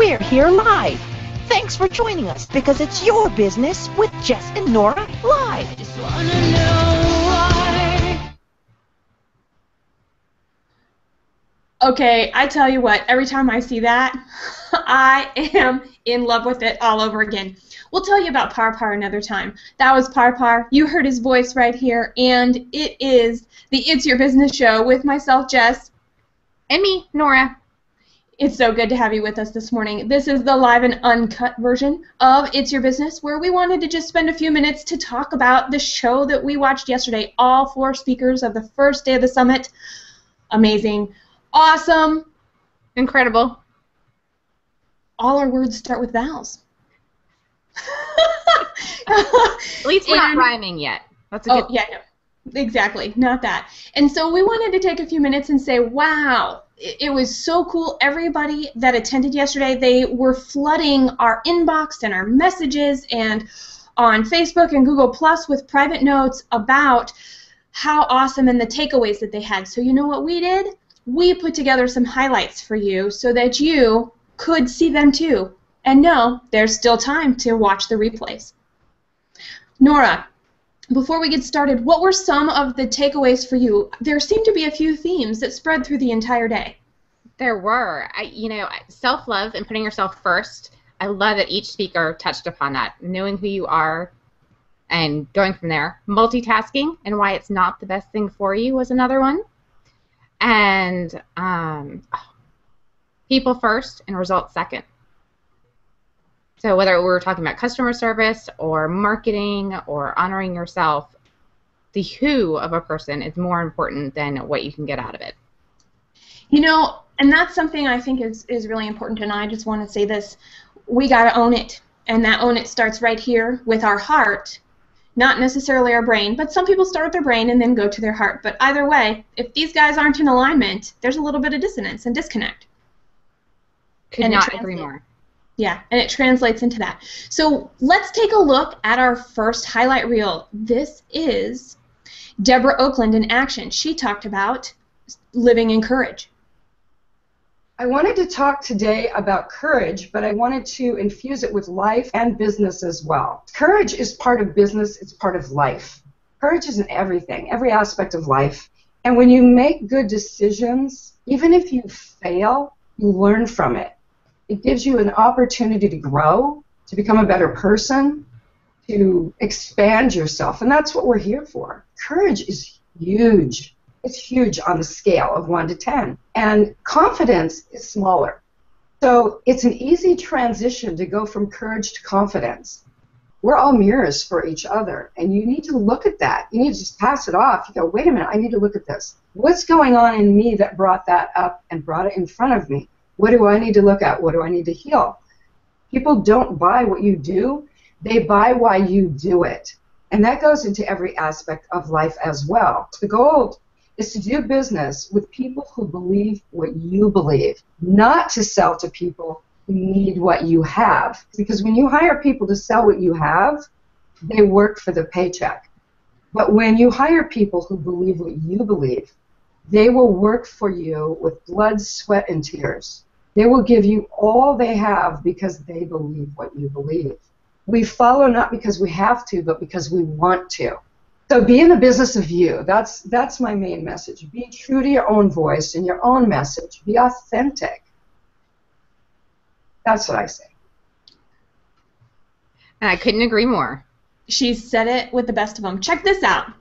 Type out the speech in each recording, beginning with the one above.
we're here live. Thanks for joining us because it's your business with Jess and Nora live. Just wanna know why. Okay, I tell you what, every time I see that, I am in love with it all over again. We'll tell you about Par another time. That was Par. You heard his voice right here, and it is the It's Your Business show with myself, Jess. And me, Nora. It's so good to have you with us this morning. This is the live and uncut version of It's Your Business, where we wanted to just spend a few minutes to talk about the show that we watched yesterday. All 4 speakers of the first day of the summit. Amazing. Awesome. Incredible. All our words start with vowels. At least we're not rhyming yet. That's a good. Yeah, no, exactly, not that. And so we wanted to take a few minutes and say, wow, it was so cool. Everybody that attended yesterday, they were flooding our inbox and our messages and on Facebook and Google Plus with private notes about how awesome and the takeaways that they had. So you know what we did? We put together some highlights for you so that you could see them too. And no, there's still time to watch the replays. Nora, before we get started, what were some of the takeaways for you? There seemed to be a few themes that spread through the entire day. There were. Self-love and putting yourself first. I love that each speaker touched upon that. Knowing who you are and going from there. Multitasking and why it's not the best thing for you was another one. And people first and results second. So whether we're talking about customer service or marketing or honoring yourself, the who of a person is more important than what you can get out of it. You know, and that's something I think is really important, and I just want to say this. We got to own it, and that own it starts right here with our heart, not necessarily our brain, but some people start with their brain and then go to their heart. But either way, if these guys aren't in alignment, there's a little bit of dissonance and disconnect. Could not agree more. Yeah, and it translates into that. So let's take a look at our first highlight reel. This is Deborah Oakland in action. She talked about living in courage. I wanted to talk today about courage, but I wanted to infuse it with life and business as well. Courage is part of business, it's part of life. Courage is in everything, every aspect of life. And when you make good decisions, even if you fail, you learn from it. It gives you an opportunity to grow, to become a better person, to expand yourself, and that's what we're here for. Courage is huge. It's huge on the scale of 1 to 10, and confidence is smaller. So it's an easy transition to go from courage to confidence. We're all mirrors for each other, and you need to look at that. You need to just pass it off. You go, wait a minute, I need to look at this. What's going on in me that brought that up and brought it in front of me? What do I need to look at? What do I need to heal? People don't buy what you do. They buy why you do it. And that goes into every aspect of life as well. The goal is to do business with people who believe what you believe, not to sell to people who need what you have. Because when you hire people to sell what you have, they work for the paycheck. But when you hire people who believe what you believe, they will work for you with blood, sweat, and tears. They will give you all they have because they believe what you believe. We follow not because we have to, but because we want to. So be in the business of you. That's my main message. Be true to your own voice and your own message. Be authentic. That's what I say. And I couldn't agree more. She said it with the best of them. Check this out.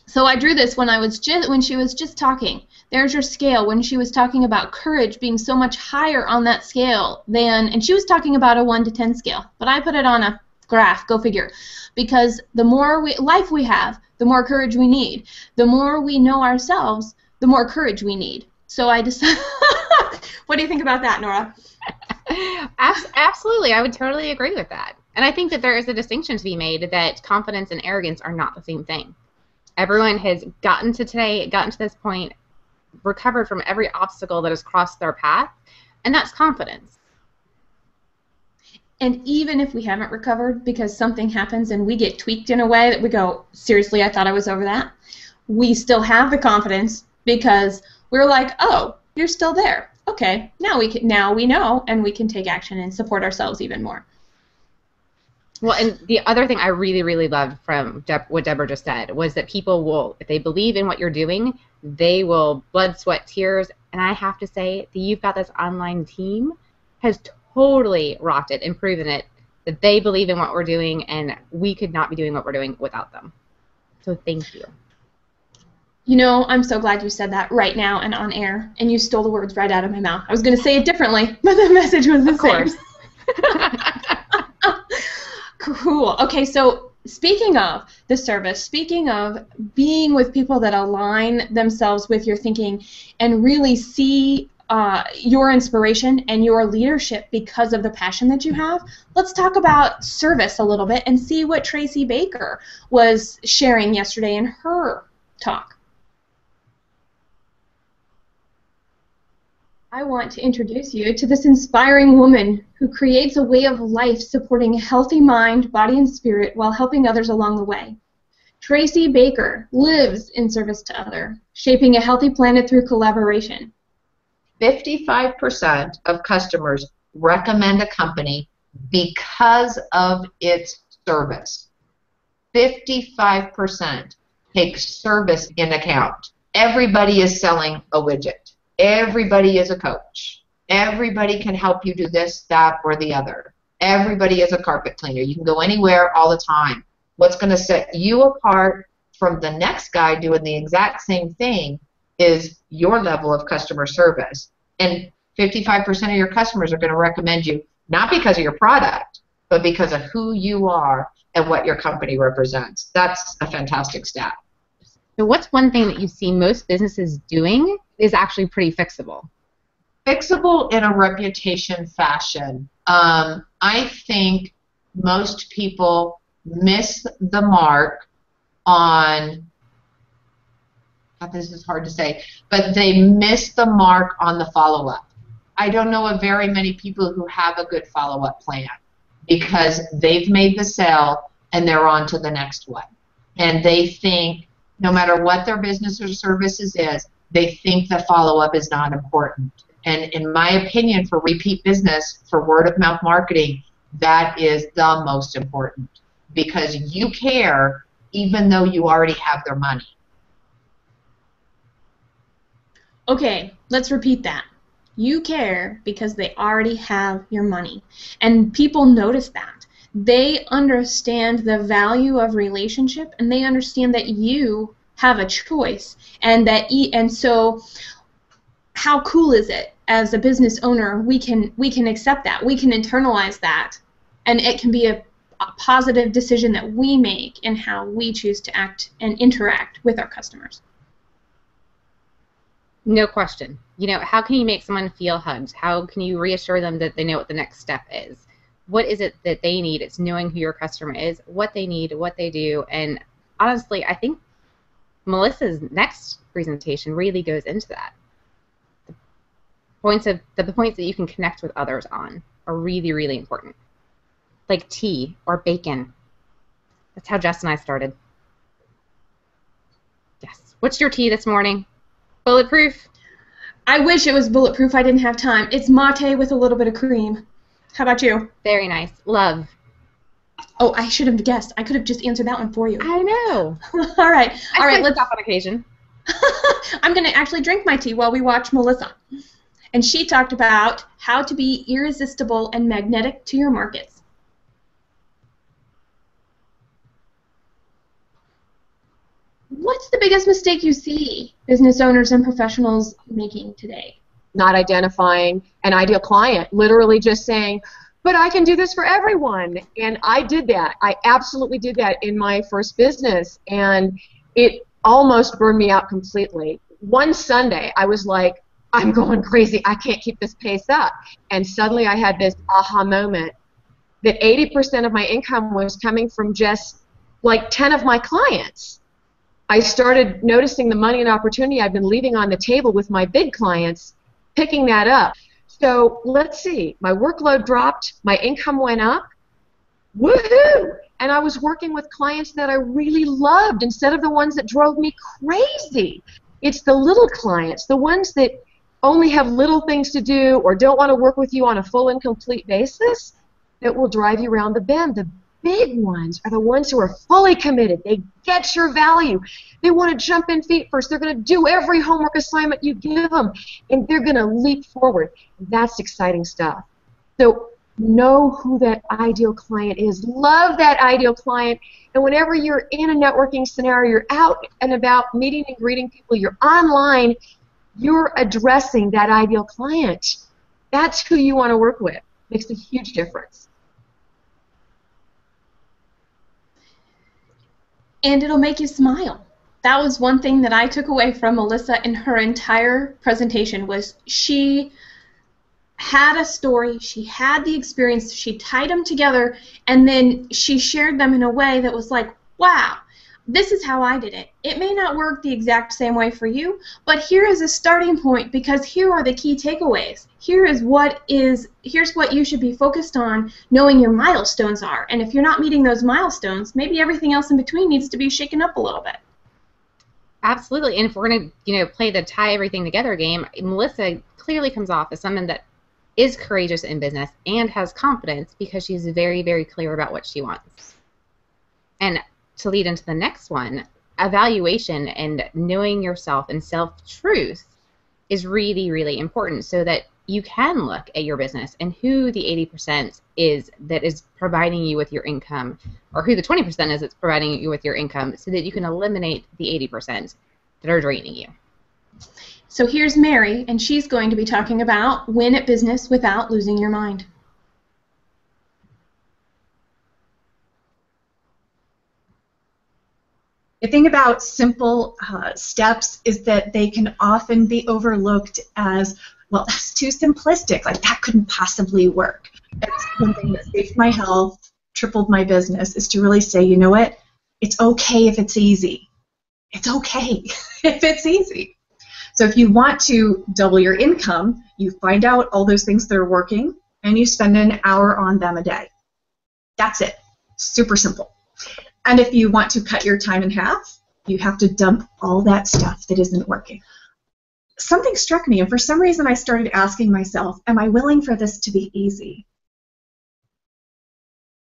So I drew this when she was just talking. There's your scale when she was talking about courage being so much higher on that scale and she was talking about a 1 to 10 scale, but I put it on a graph, go figure, because the more life we have, the more courage we need. The more we know ourselves, the more courage we need. So I decided, what do you think about that, Nora? Absolutely, I would totally agree with that. And I think that there is a distinction to be made that confidence and arrogance are not the same thing. Everyone has gotten to this point, recovered from every obstacle that has crossed their path, and that's confidence. And even if we haven't recovered because something happens and we get tweaked in a way that we go, seriously, I thought I was over that, we still have the confidence because we're like, oh, you're still there. okay, now we know, and we can take action and support ourselves even more. Well, and the other thing I really, really loved from what Deborah just said was that people will, if they believe in what you're doing, they will blood, sweat, tears. And I have to say that You've Got This online team has totally rocked it and proven it, that they believe in what we're doing, and we could not be doing what we're doing without them. So thank you. You know, I'm so glad you said that right now and on air, and you stole the words right out of my mouth. I was going to say it differently, but the message was the same. Of course. Cool. Okay, so speaking of the service, speaking of being with people that align themselves with your thinking and really see your inspiration and your leadership because of the passion that you have, let's talk about service a little bit and see what Tracy Baker was sharing yesterday in her talk. I want to introduce you to this inspiring woman who creates a way of life supporting a healthy mind, body, and spirit while helping others along the way. Tracy Baker lives in service to others, shaping a healthy planet through collaboration. 55% of customers recommend a company because of its service. 55% take service in account. Everybody is selling a widget. Everybody is a coach. Everybody can help you do this, that, or the other. Everybody is a carpet cleaner. You can go anywhere all the time. What's going to set you apart from the next guy doing the exact same thing is your level of customer service. And 55% of your customers are going to recommend you, not because of your product, but because of who you are and what your company represents. That's a fantastic stat. So what's one thing that you see most businesses doing is actually pretty fixable? Fixable in a reputation fashion. I think most people miss the mark on, this is hard to say, but they miss the mark on the follow-up. I don't know of very many people who have a good follow-up plan because they've made the sale and they're on to the next one. And they think no matter what their business or services is, they think the follow-up is not important. And in my opinion, for repeat business, for word-of-mouth marketing, that is the most important because you care even though you already have their money. Okay, let's repeat that. You care because they already have your money. And people notice that. They understand the value of relationship, and they understand that you have a choice, and so how cool is it as a business owner? We can accept that, we can internalize that, and it can be a positive decision that we make in how we choose to act and interact with our customers. No question. You know, how can you make someone feel hugged? How can you reassure them that they know what the next step is? What is it that they need? It's knowing who your customer is, what they need, what they do, and honestly, I think Melissa's next presentation really goes into that. The points that you can connect with others on are really, really important. Like tea or bacon. That's how Jess and I started. Yes. What's your tea this morning? Bulletproof? I wish it was bulletproof. I didn't have time. It's mate with a little bit of cream. How about you? Very nice. Love. Oh, I should have guessed. I could have just answered that one for you. I know. All right. Let's stop on occasion. I'm going to actually drink my tea while we watch Melissa. And she talked about how to be irresistible and magnetic to your markets. What's the biggest mistake you see business owners and professionals making today? Not identifying an ideal client, literally just saying, but I can do this for everyone. And I did that. I absolutely did that in my first business, and it almost burned me out completely. One Sunday, I was like, I'm going crazy. I can't keep this pace up. And suddenly I had this aha moment that 80% of my income was coming from just like 10 of my clients. I started noticing the money and opportunity I've been leaving on the table with my big clients, picking that up. So let's see, my workload dropped, my income went up, woohoo! And I was working with clients that I really loved instead of the ones that drove me crazy. It's the little clients, the ones that only have little things to do or don't want to work with you on a full and complete basis that will drive you around the bend. The big ones are the ones who are fully committed. They get your value. They want to jump in feet first. They're going to do every homework assignment you give them, and they're going to leap forward. That's exciting stuff. So know who that ideal client is. Love that ideal client. And whenever you're in a networking scenario, you're out and about meeting and greeting people, you're online, you're addressing that ideal client. That's who you want to work with. Makes a huge difference. And it'll make you smile. That was one thing that I took away from Melissa in her entire presentation, was she had a story, she had the experience, she tied them together, and then she shared them in a way that was like, wow, this is how I did it. It may not work the exact same way for you, but here is a starting point, because here are the key takeaways. Here's what you should be focused on, knowing your milestones are. And if you're not meeting those milestones, maybe everything else in between needs to be shaken up a little bit. Absolutely. And if we're going to, play the tie everything together game, Melissa clearly comes off as someone that is courageous in business and has confidence because she's very, very clear about what she wants. And to lead into the next one, evaluation and knowing yourself and self-truth is really, really important so that you can look at your business and who the 80% is that is providing you with your income, or who the 20% is that's providing you with your income, so that you can eliminate the 80% that are draining you. So here's Mary, and she's going to be talking about win at business without losing your mind. The thing about simple steps is that they can often be overlooked as, well, that's too simplistic. Like, that couldn't possibly work. That's one thing that saved my health, tripled my business, is to really say, you know what? It's okay if it's easy. It's okay if it's easy. So if you want to double your income, you find out all those things that are working, and you spend an hour on them a day. That's it. Super simple. And if you want to cut your time in half, you have to dump all that stuff that isn't working. Something struck me, and for some reason I started asking myself, am I willing for this to be easy?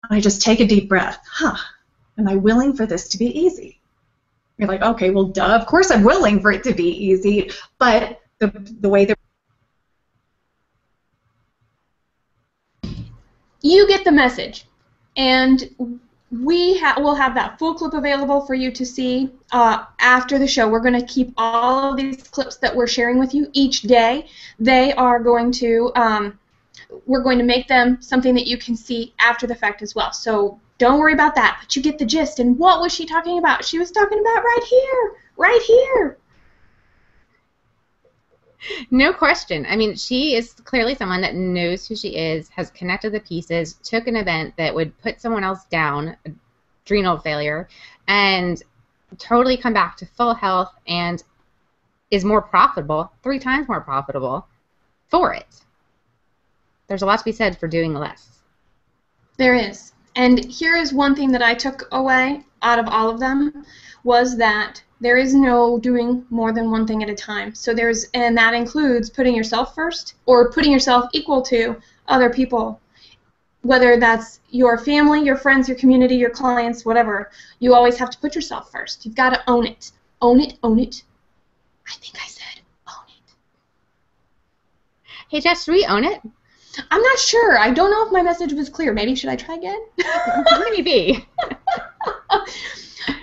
And I just take a deep breath. Am I willing for this to be easy? You're like, okay, well, duh, of course I'm willing for it to be easy, but the way that... You get the message, and we'll have that full clip available for you to see after the show. We're going to keep all of these clips that we're sharing with you each day. They are going to, we're going to make them something that you can see after the fact as well. So don't worry about that, but you get the gist. And what was she talking about? She was talking about right here, right here. No question. I mean, she is clearly someone that knows who she is, has connected the pieces, took an event that would put someone else down, adrenal failure, and totally come back to full health and is more profitable, 3 times more profitable for it. There's a lot to be said for doing less. There is. And here is one thing that I took away out of all of them, was that there is no doing more than one thing at a time. So and that includes putting yourself first, or putting yourself equal to other people, whether that's your family, your friends, your community, your clients, whatever. You always have to put yourself first. You've got to own it. Own it, own it. I think I said own it. Hey, Jess, should we own it? I'm not sure. I don't know if my message was clear. Maybe should I try again? Maybe.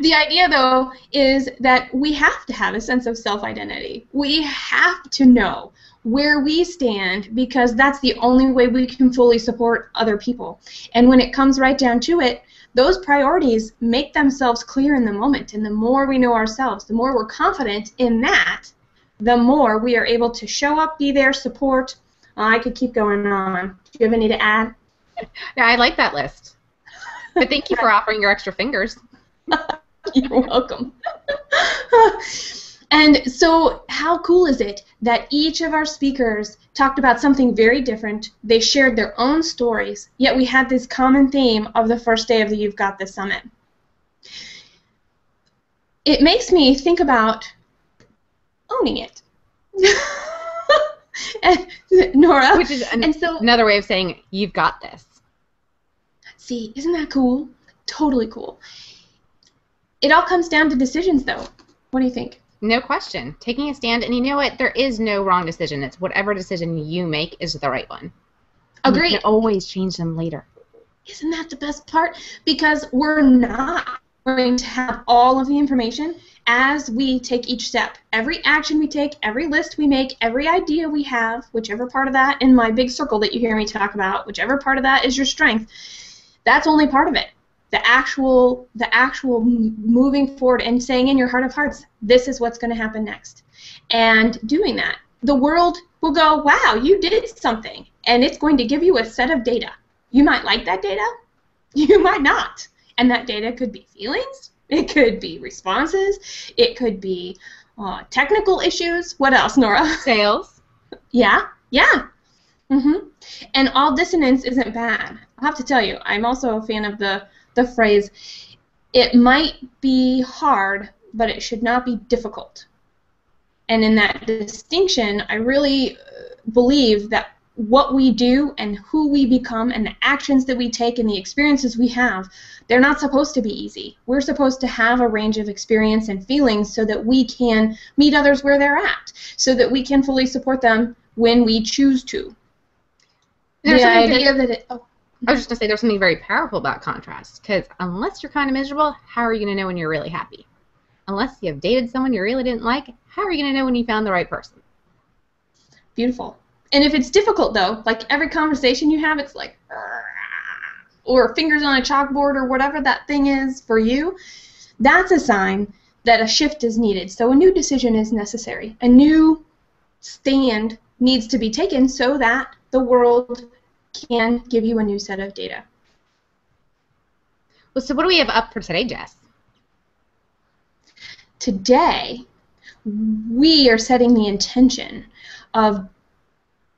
The idea, though, is that we have to have a sense of self-identity. We have to know where we stand, because that's the only way we can fully support other people. And when it comes right down to it, those priorities make themselves clear in the moment. And the more we know ourselves, the more we're confident in that, the more we are able to show up, be there, support. I could keep going on. Do you have any to add? Yeah, I like that list. But thank you for offering your extra fingers. You're welcome. And so how cool is it that each of our speakers talked about something very different? They shared their own stories, yet we had this common theme of the first day of the You've Got This Summit. It makes me think about owning it. Nora. Which is so, another way of saying, you've got this. See, isn't that cool? Totally cool. It all comes down to decisions, though. What do you think? No question. Taking a stand, and you know what? There is no wrong decision. It's whatever decision you make is the right one. Agreed. You can always change them later. Isn't that the best part? Because we're not going to have all of the information as we take each step. Every action we take, every list we make, every idea we have, whichever part of that in my big circle that you hear me talk about, whichever part of that is your strength, that's only part of it. The actual moving forward and saying in your heart of hearts, this is what's going to happen next. And doing that, the world will go, wow, you did something. And it's going to give you a set of data. You might like that data. You might not. And that data could be feelings. It could be responses. It could be technical issues. What else, Nora? Sales. Yeah. And all dissonance isn't bad. I have to tell you, I'm also a fan of the phrase, it might be hard, but it should not be difficult. And in that distinction, I really believe that what we do and who we become and the actions that we take and the experiences we have, they're not supposed to be easy. We're supposed to have a range of experience and feelings so that we can meet others where they're at, so that we can fully support them when we choose to. There's The something idea that I was just going to say there's something very powerful about contrast, because unless you're kind of miserable, how are you going to know when you're really happy? Unless you have dated someone you really didn't like, how are you going to know when you found the right person? Beautiful. And if it's difficult, though, like every conversation you have, it's like, or fingers on a chalkboard or whatever that thing is for you, that's a sign that a shift is needed. So a new decision is necessary. A new stand needs to be taken so that the world can give you a new set of data. Well, so what do we have up for today, Jess? Today, we are setting the intention of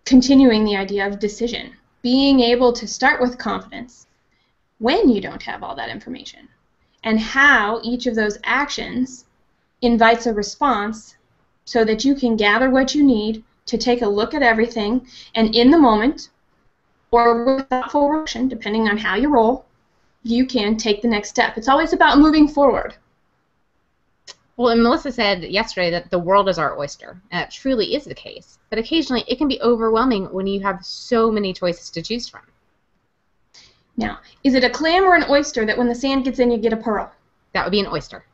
continuing the idea of decision, being able to start with confidence when you don't have all that information, and how each of those actions invites a response so that you can gather what you need to take a look at everything, and in the moment, or with thoughtful reflection, depending on how you roll, you can take the next step. It's always about moving forward. Well, and Melissa said yesterday that the world is our oyster, and that truly is the case. But occasionally it can be overwhelming when you have so many choices to choose from. Now, is it a clam or an oyster that when the sand gets in, you get a pearl? That would be an oyster.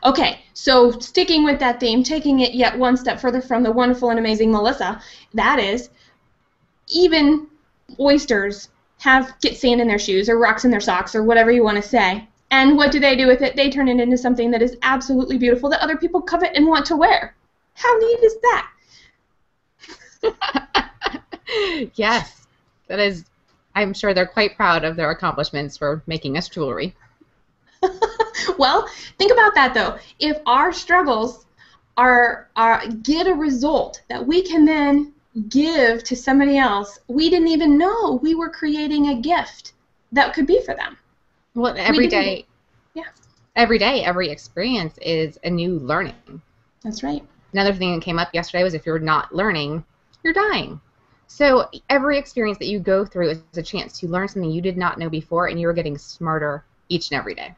Okay, so sticking with that theme, taking it yet one step further from the wonderful and amazing Melissa, that is, even oysters get sand in their shoes or rocks in their socks or whatever you want to say. And what do they do with it? They turn it into something that is absolutely beautiful that other people covet and want to wear. How neat is that? Yes, that is. I'm sure they're quite proud of their accomplishments for making us jewelry. Well, think about that though. If our struggles get a result that we can then give to somebody else, we didn't even know we were creating a gift that could be for them. Well, every day, every experience is a new learning. That's right. Another thing that came up yesterday was if you're not learning, you're dying. So every experience that you go through is a chance to learn something you did not know before, and you're getting smarter each and every day.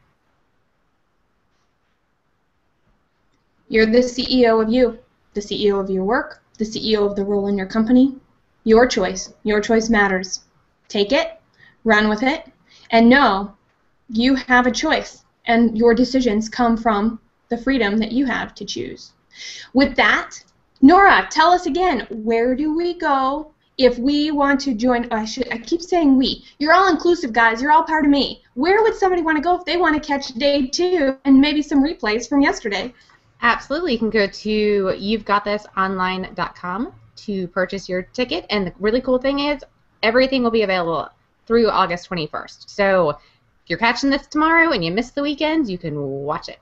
You're the CEO of you, the CEO of your work, the CEO of the role in your company. Your choice. Your choice matters. Take it, run with it, and know you have a choice, and your decisions come from the freedom that you have to choose. With that, Nora, tell us again, where do we go if we want to join? I keep saying we. You're all inclusive, guys. You're all part of me. Where would somebody want to go if they want to catch day 2 and maybe some replays from yesterday? Absolutely. You can go to you'vegotthisonline.com to purchase your ticket, and the really cool thing is everything will be available through August 21st. So if you're catching this tomorrow and you miss the weekend, you can watch it.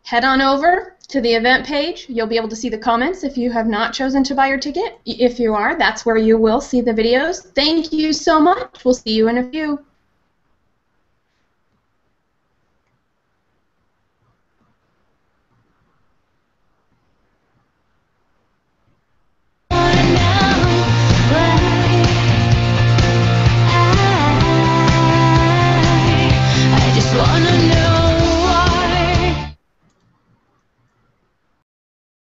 Head on over to the event page. You'll be able to see the comments if you have not chosen to buy your ticket. If you are, that's where you will see the videos. Thank you so much. We'll see you in a few.